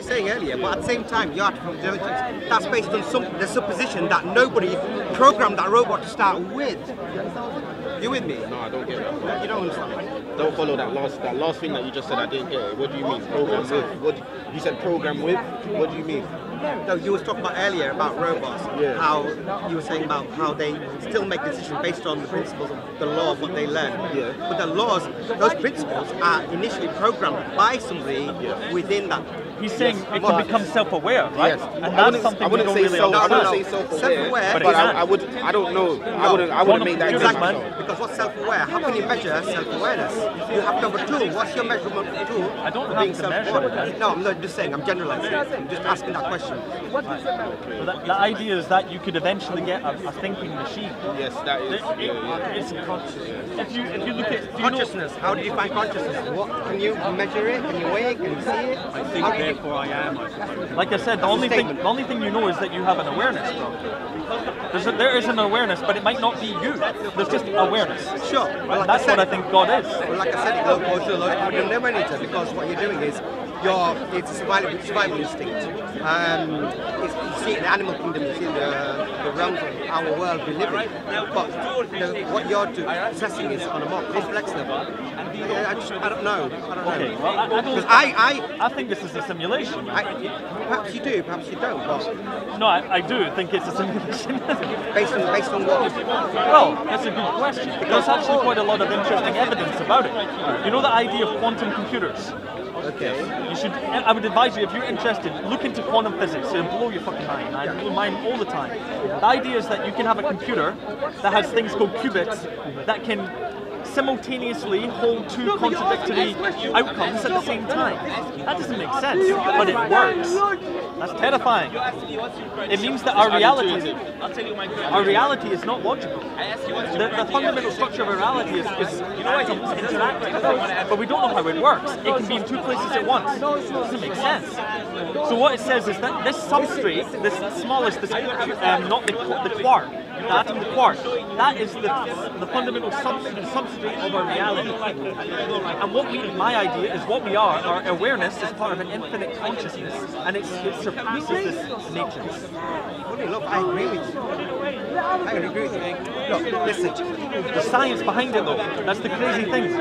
saying earlier, but at the same time, the artificial intelligence, that's based on the supposition that nobody programmed that robot to start with. You with me? No, I don't get it. You don't understand. Don't follow that last thing that you just said. I didn't get it. What do you mean? Program with? You said program with? What do you mean? No, you were talking about earlier about robots. Yeah. How you were saying about how they still make decisions based on the principles of the law of what they learn. Yeah. But the laws, those principles are initially programmed by somebody within that. He's saying it can become self-aware, right? Yes. And that's something we don't really understand. I wouldn't say self-aware, but I don't know. I wouldn't make that Exactly. exactly. Because what's self-aware? How can you measure self-awareness? You have to have a tool. What's your measurement tool? I don't for have being to measure self-aware? it. No, I'm not just saying. I'm generalizing. I'm just asking that question. But the idea is that you could eventually get a thinking machine. Yes, that is. It's if you look at Consciousness. How do you find consciousness? What can you measure it? Can you weigh it? Can you see it? I think therefore I am. like I said, the only thing you know is that you have an awareness, bro. There is an awareness, but it might not be you. There's just awareness. Sure. Well, like that's what I think God is. Well, like I said, it goes to a lot of nature because what you're doing is it's a survival instinct. You see it in the animal kingdom, you see the realms of our world we live in. But what you're assessing is on a more complex level. I don't know. Okay, well, Because I think this is a simulation. perhaps you do, perhaps you don't. But No, I do think it's a simulation. based on what? Well, that's a good question. There's actually quite a lot of interesting evidence about it. You know the idea of quantum computers? Okay. I would advise you, if you're interested, look into quantum physics. It'll blow your fucking mind. I blow mine all the time. The idea is that you can have a computer that has things called qubits that can simultaneously hold two contradictory outcomes at the same time. That doesn't make sense, but it works. That's terrifying. It means that our reality is not logical. The fundamental structure of our reality is atoms interacting, but we don't know how it works. It can be in two places at once. It doesn't make sense. So what it says is that this substrate, this smallest, not the quark, the atom, the quark, that is the fundamental substrate of our reality. And my idea is what we are, our awareness is part of an infinite consciousness, and it surpasses this nature. Look, I agree with you. I agree with you. Look, listen. The science behind it, though, that's the crazy thing.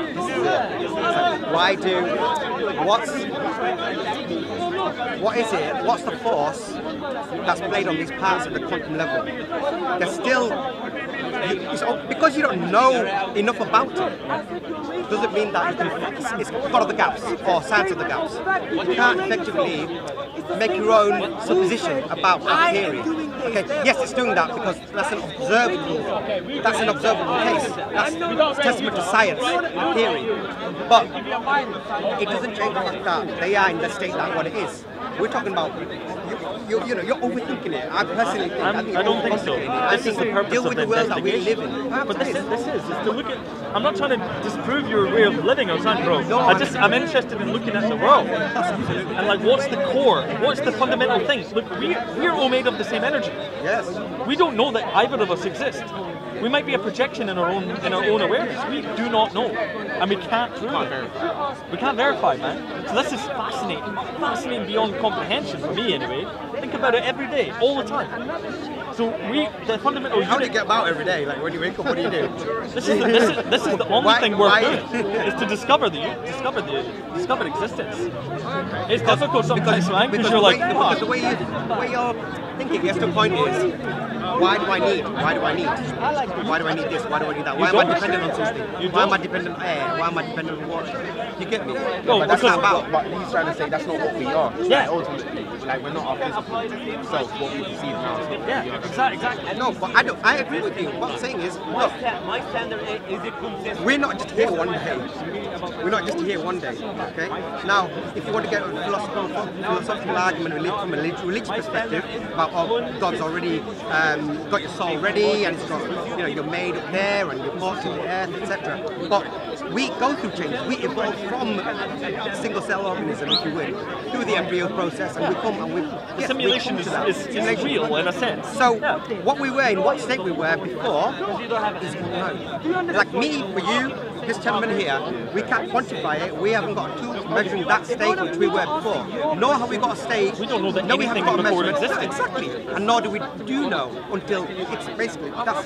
What is it? What's the force that's played on these parts of the quantum level? There's still, because you don't know enough about it, doesn't mean that it's part of the gaps or science of the gaps. You can't effectively make your own supposition about that theory. Okay, yes, it's doing that because that's an observable case. That's testament to science theory. But it doesn't change the fact that they are in the state that what it is. We're talking about you're overthinking it. I personally think I don't think so. This is the purpose deal with of the world that we live investigation. in. But this is to look at. I'm not trying to disprove your way of living or something, bro. I'm interested in looking at the world and like what's the core, what's the fundamental thing. Look, we're all made of the same energy. Yes. We don't know that either of us exist. We might be a projection in our own awareness. We do not know, and we can't prove it. We can't verify, man. So this is fascinating beyond comprehension for me, anyway. Think about it every day, all the time. So the fundamental. How do you get about every day? Like when you wake up, what do you do? This is the only thing we're doing is to discover existence. It's difficult sometimes, man, because you're like, because the way you're thinking, yes, the point is, why do I need? Why do I need? Why do I need this? Why do I need that? Why am I dependent on something? Why am I dependent on air? Why am I dependent on water? You get me? No, but that's not about. But he's trying to say that's not what we are. Yeah. Ultimately, like we're not our physical self. What we perceive now. Is not yeah, exactly. No, but I agree with you. What I'm saying is, look, My standard is a consensus. we're not just here one day. We're not just here one day. Okay. Now, if you want to get a philosophical argument from a religious perspective about God's already got your soul ready and it's got you're made up there and you're born to the earth, etc. But we go through changes. We evolve from a single cell organism, if you will, through the embryo process, and we come and we. The simulation is real in a sense. So what we were in, what state we were before, is unknown. Like me, for you, this gentleman here, we can't quantify it. We haven't got tools measuring that state which we were before, nor have we got a state. We don't know that we haven't anything got a before measurement. existed. Exactly, and nor do we know until it's basically that's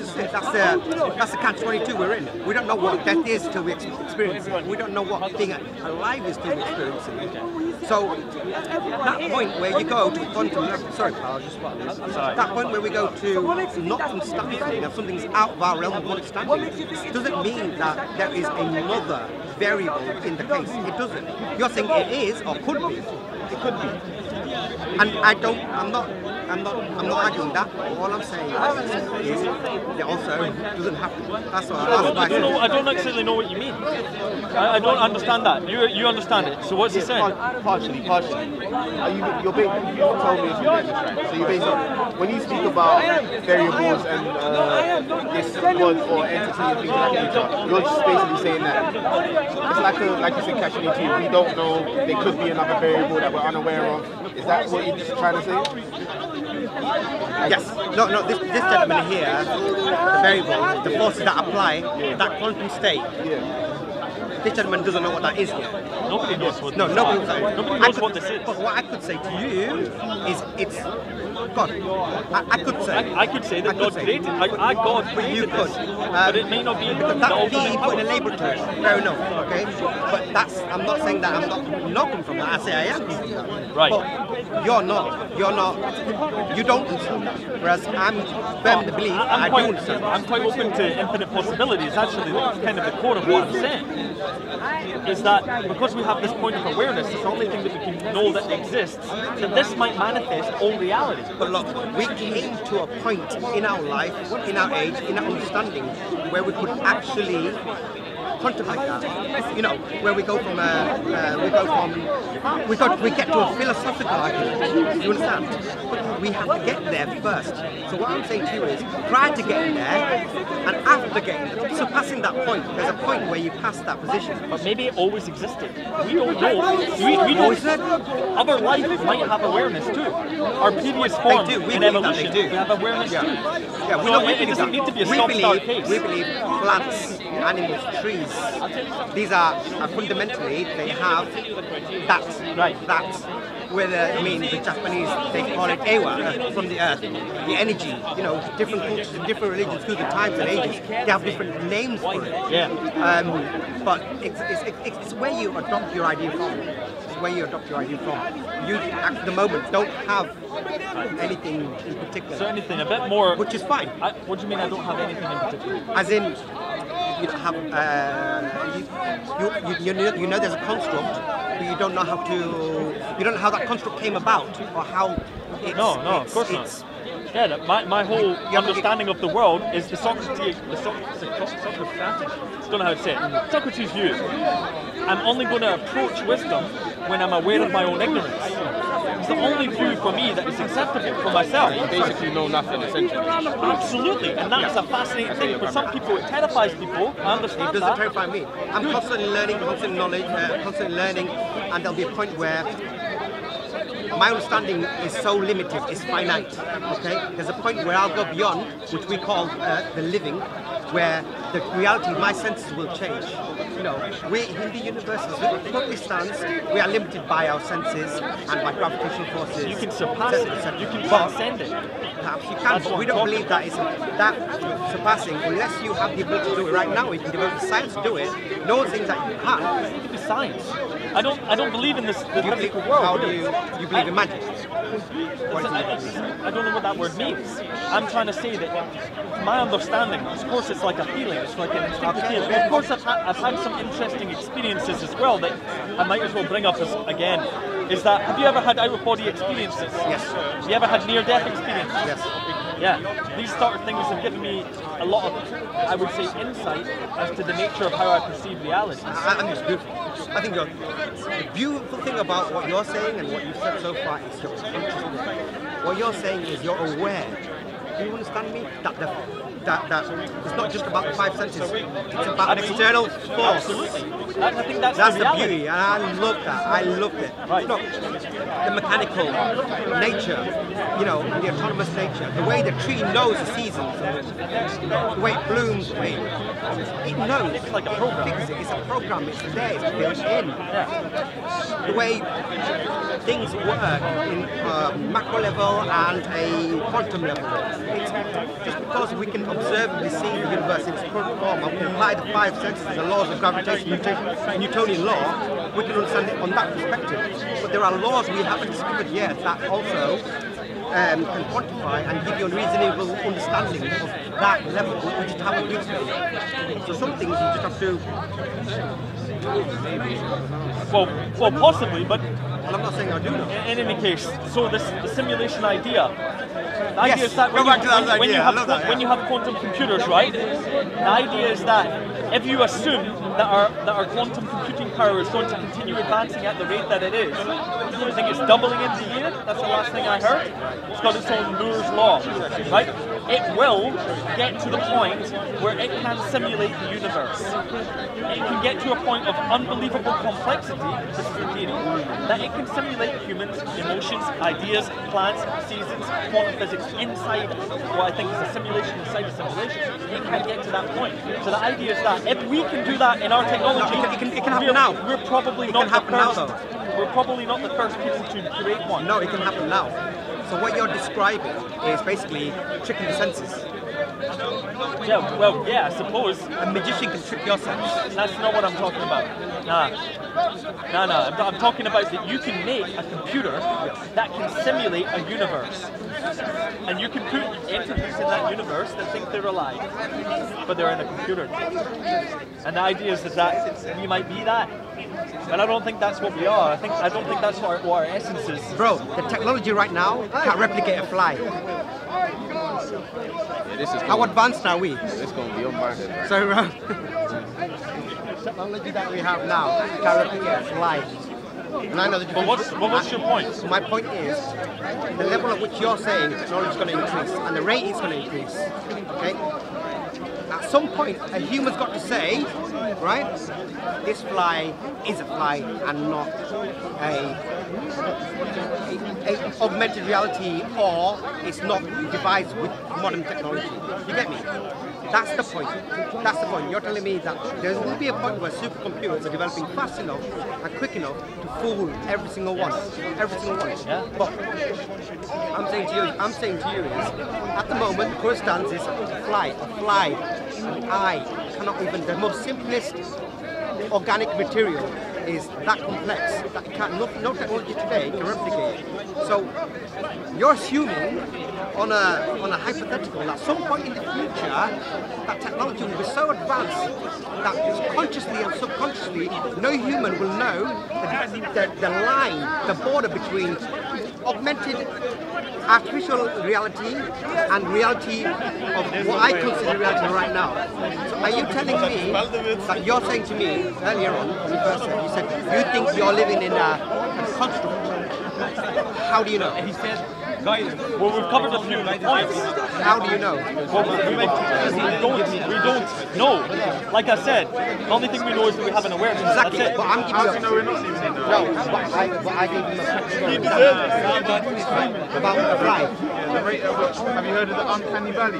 the catch-22 we're in. We don't know what death is till we experience it. We don't know what being alive is till we experience it. So that point where you go to quantum level, sorry, pal, I'll just spot this. That point where we go to not understanding something, if something's out of our realm of understanding, doesn't mean that there is another variable in the case. It doesn't. You're saying it is or could be. It could be. And I'm not arguing that. All I'm saying is it also doesn't happen. That's what I don't necessarily know what you mean. I don't understand that. You understand it. So what's he saying? Partially. You told me if you're getting this right. So you basically, when you speak about variables and this God or entity and things like that, you're just basically saying that it's like you said, catching into. We don't know. There could be another variable that we're unaware of. Is that what you're just trying to say? Yes. No. This gentleman here, the variable, the forces that apply, that quantum state. This gentleman doesn't know what that is yet. Nobody knows what. No, nobody knows what this is. But what I could say to you is it's God. I could say. I could say that God created. God created this, but it may not be. That be put in a label to it. Fair enough. Okay. But I'm not saying that I'm not knocking from that. I say I am. Right. But you're not. You don't understand that. Whereas I'm firm in the belief I do understand that. I'm quite open to infinite possibilities. Actually, that's kind of the core of what I'm saying. Is that because we have this point of awareness, it's the only thing that we can know that exists, that this might manifest all reality. But look, we came to a point in our life, in our age, in our understanding, where we could actually contemplate that. You know, where we go from we get to a philosophical argument. You understand? But we have to get there first. So what I'm saying to you is, prior to getting there, and after getting there, surpassing that point, there's a point where you pass that position. But maybe it always existed. We don't know. We don't. Other life might have awareness too. Our previous form in evolution, we have awareness too. Yeah, it doesn't need to be a stop-start case. We believe plants, animals, trees. These are fundamentally, they have that. Right. That. Whether, the Japanese, they call it Ewa, from the earth. The energy, different cultures and different religions through the times and ages, they have different names for it. Yeah. But it's where you adopt your idea from. It's where you adopt your idea from. You, at the moment, don't have anything in particular. So anything, a bit more... Which is fine. What do you mean I don't have anything in particular? As in, you don't have... you know there's a construct, but you don't know how to... You don't know how that construct came about, or how it's... No, of course not. Yeah, my whole understanding of the world is the Socrates, don't know how to say it, Socrates' view. I'm only going to approach wisdom when I'm aware of my own ignorance. It's the only view for me that is acceptable for myself. You basically know nothing, essentially. Absolutely, and that's a fascinating thing. For some people, it terrifies people. I understand that. It doesn't terrify me. I'm constantly learning, constantly knowledge, constantly learning, and there'll be a point where my understanding is so limited, it's finite. Okay, there's a point where I'll go beyond, which we call the living, where the reality of my senses will change. We in the universe, as it currently stands, we are limited by our senses and by gravitational forces. You can surpass it. You can transcend it. Perhaps you can, but we don't believe that is that surpassing unless you have the ability to do it right now. You can develop the science to do it. No one thinks that you can. It needs to be science. I don't believe in this physical world. How do you believe in magic? I don't know what that word means. I'm trying to say that my understanding, of course, it's like a feeling. It's like an instinctive feeling. Of course, I've had some interesting experiences as well that I might as well bring up again. Is that, have you ever had out-of-body experiences? Yes. Have you ever had near-death experiences? Yes. Yeah. These sort of things have given me a lot of, I would say, insight as to the nature of how I perceive reality. I think it's beautiful. I think the beautiful thing about what you're saying and what you've said so far is your consciousness. What you're saying is you're aware. Do you understand me? That it's not just about the five senses. It's about an external force. Absolutely. I think that's the reality. beauty, and I love that. I loved it. Right. Look, the mechanical nature, the autonomous nature, the way the tree knows the seasons, the way it blooms, the way it knows. It's like a program. It's a program. It's there. It's built in. The way things work in macro level and a quantum level. It's just because we can observe see the universe in its current form and we can apply the 5 senses, the laws of gravitation, Newtonian law, we can understand it on that perspective. But there are laws we haven't discovered yet that also can quantify and give you a reasonable understanding of that level, which is how we do things. So some things you just have to... Well, possibly, but... Well, I'm not saying I do know. In any case, so the simulation idea. The idea Yes, is that go back to that idea. when you have quantum computers, right? The idea is that if you assume that our quantum computing power is going to continue advancing at the rate that it is, I think it's doubling in the year. That's the last thing I heard. It's got its own Moore's law, right? It will get to the point where it can simulate the universe. It can get to a point of unbelievable complexity, this is the theory, that it can simulate humans, emotions, ideas, plants, seasons, quantum physics inside what I think is a simulation inside a simulation. It can get to that point. So the idea is that if we can do that in our technology, it can happen now. We're probably not the first. We're probably not the first people to create one. No, it can happen now. So what you're describing is basically tricking the senses. Yeah, well, yeah, I suppose. A magician can trick your senses. That's not what I'm talking about. Nah. I'm talking about that you can make a computer that can simulate a universe. And you can put entities in that universe that think they're alive, but they're in a computer. And the idea is that we might be that. But I don't think that's what we are. I don't think that's what our essence is. Bro, the technology right now can't replicate a fly. How advanced are we? It's going to be unmarked. Right? So, the technology that we have now can't replicate a fly. And I know that what's your point? My point is, the level at which you're saying technology is going to increase and the rate is going to increase. Okay? At some point, a human's got to say, right, this fly is a fly and not a augmented reality, or it's not devised with modern technology. You get me? That's the point. That's the point. You're telling me that there will be a point where supercomputers are developing fast enough and quick enough to fool every single one. Every single one. Yeah. But I'm saying to you is, at the moment, the current stance is a fly. An eye cannot even, the most simplest organic material is that complex that it can't, no technology today can replicate it. So you're assuming on a hypothetical that at some point in the future that technology will be so advanced that consciously and subconsciously no human will know the line, the border between augmented artificial reality and reality of what I consider reality right now. So are you telling me that you're saying to me earlier on when you first said, you said you think you're living in a construct? How do you know? He said, guys, well, we've covered a few points. How do you know? Well, we don't know. Like I said, the only thing we know is that we have an awareness. Exactly. That's it. But I'm giving you we're not living in but I gave him a practical about the fly. Have you heard of the uncanny valley?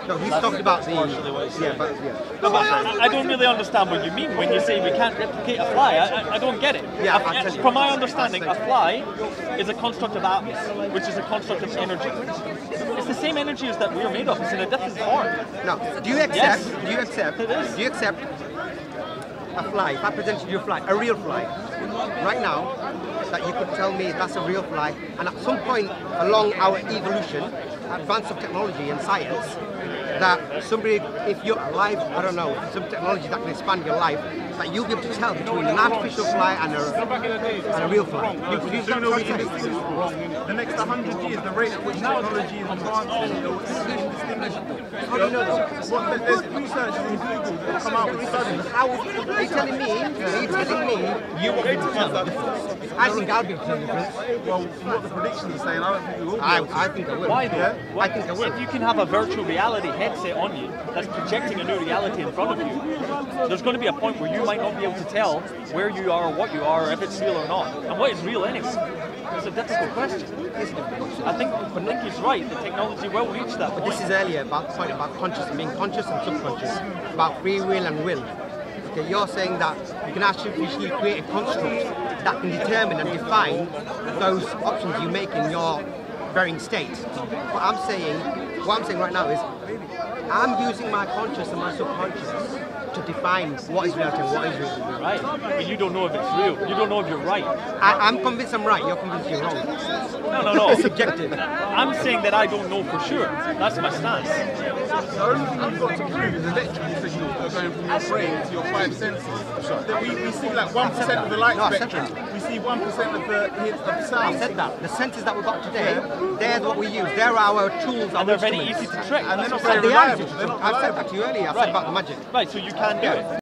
No, he's talking about the No, but I don't really understand what you mean when you say we can't replicate a fly. I don't get it. Yeah, I'll tell you. From my understanding, a fly is a construct of atoms, which is a construct of energy. It's the same energy as that we are made of. It's in a different form. Now, do you accept? Yes. Do you accept? It is. Do you accept a fly? If I presented you a fly, a real fly, right now, that you could tell me that's a real fly, and at some point along our evolution, advance of technology and science, that somebody, if you're alive, I don't know, some technology that can expand your life, that you'll be able to tell between an artificial fly and a real fly. You Soon all we can distinguish wrong. The next 100 years, the rate at which technology is advancing, it will be indistinguishable. How do you know that? There's research in Google that come out with studies. How are you telling me you want me to tell the difference? I think I'll be able to tell the difference. Well, from what the predictions are saying, I don't think we will be. I think I will. Why though? I think I will. If you can have a virtual reality headset on you that's projecting a new reality in front of you, there's going to be a point where you might not be able to tell where you are or what you are, or if it's real or not. And what is real anyway? It's a difficult question. I think he's right. The technology will reach that But point. this is earlier about the point about conscious and being conscious and subconscious, about free will and will. Okay, you're saying that you can artificially create a construct that can determine and define those options you make in your varying state. What I'm saying right now is, I'm using my conscious and my subconscious to define what is reality and what is real. Right. But you don't know if it's real. You don't know if you're right. I'm convinced I'm right, you're convinced you're wrong. No. It's subjective. I'm saying that I don't know for sure. That's my stance. The only thing you've got to prove is electrical signals that are going from your brain to your five senses. We see like 1% of the light No, I said spectrum. that. We see 1% of the hits of I sound. said that. The senses that we've got today, they're what we use. They're our tools, our And they're very instruments. easy to trick. And they're not And very they are reliable. easy to They're do. not I've said that to you earlier. I said about the magic. Right, so you can do it.